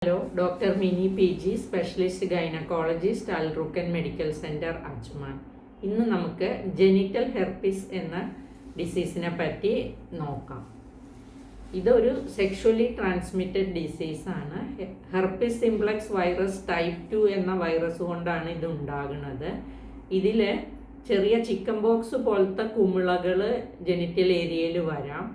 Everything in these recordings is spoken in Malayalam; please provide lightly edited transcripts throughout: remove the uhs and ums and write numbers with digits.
Hello, doctor Mini PG, specialist gynaecologist, Al Rukn medical centre, Ajman. ഇന്ന് നമുക്ക് ജെനിറ്റൽ ഹെർപ്പിസ് എന്ന ഡിസീസിനെ പറ്റി നോക്കാം. ഇതൊരു സെക്ഷുവലി ട്രാൻസ്മിറ്റഡ് ഡിസീസാണ്. ഹെർപ്പിസ് സിംപ്ലക്സ് വൈറസ് ടൈപ്പ് 2 എന്ന വൈറസ് കൊണ്ടാണ് ഇത് ഉണ്ടാകുന്നത്. ഇതിൽ ചെറിയ ചിക്കൻ ബോക്സ് പോലത്തെ കുമിളകൾ ജെനിറ്റൽ ഏരിയയിൽ വരാം.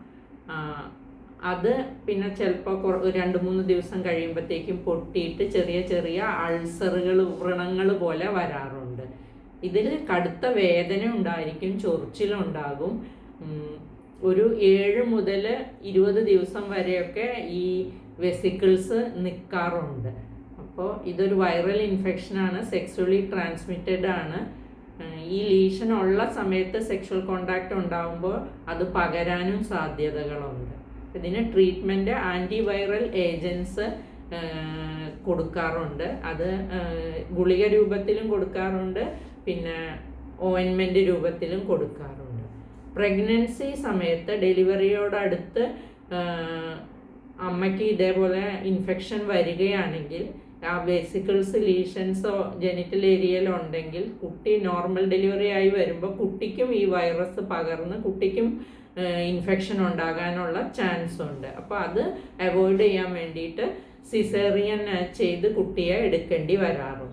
അത് പിന്നെ ചിലപ്പോൾ 2-3 ദിവസം കഴിയുമ്പോഴത്തേക്കും പൊട്ടിയിട്ട് ചെറിയ ചെറിയ അൾസറുകൾ, വ്രണങ്ങൾ പോലെ വരാറുണ്ട്. ഇതിൽ കടുത്ത വേദന ഉണ്ടായിരിക്കും, ചൊറിച്ചിലുണ്ടാകും. ഒരു 7 മുതൽ 20 ദിവസം വരെയൊക്കെ ഈ വെസിക്കിൾസ് നിൽക്കാറുണ്ട്. അപ്പോൾ ഇതൊരു വൈറൽ ഇൻഫെക്ഷനാണ്, സെക്സ്വലി ട്രാൻസ്മിറ്റഡ് ആണ്. ഈ ലീഷൻ ഉള്ള സമയത്ത് സെക്ഷൽ കോണ്ടാക്ട് ഉണ്ടാകുമ്പോൾ അത് പകരാനും സാധ്യതകളുണ്ട്. ഇതിന് ട്രീറ്റ്മെൻറ്റ് ആൻറ്റിവൈറൽ ഏജൻസ് കൊടുക്കാറുണ്ട്. അത് ഗുളിക രൂപത്തിലും കൊടുക്കാറുണ്ട്, പിന്നെ ഓയിൻമെൻറ്റ് രൂപത്തിലും കൊടുക്കാറുണ്ട്. പ്രഗ്നൻസി സമയത്ത് ഡെലിവറിയോടടുത്ത് അമ്മയ്ക്ക് ഇതേപോലെ ഇൻഫെക്ഷൻ വരികയാണെങ്കിൽ, ആ വെസിക്കിൾസ് ലീഷൻസോ ജെനിറ്റൽ ഏരിയയിലോ ഉണ്ടെങ്കിൽ, കുട്ടി നോർമൽ ഡെലിവറി ആയി വരുമ്പോൾ കുട്ടിക്കും ഈ വൈറസ് പകർന്ന് കുട്ടിക്കും ഇൻഫെക്ഷൻ ഉണ്ടാകാനുള്ള ചാൻസ് ഉണ്ട്. അപ്പോൾ അത് അവോയ്ഡ് ചെയ്യാൻ വേണ്ടിയിട്ട് സിസേറിയൻ ചെയ്ത് കുട്ടിയെ എടുക്കേണ്ടി വരാറുണ്ട്.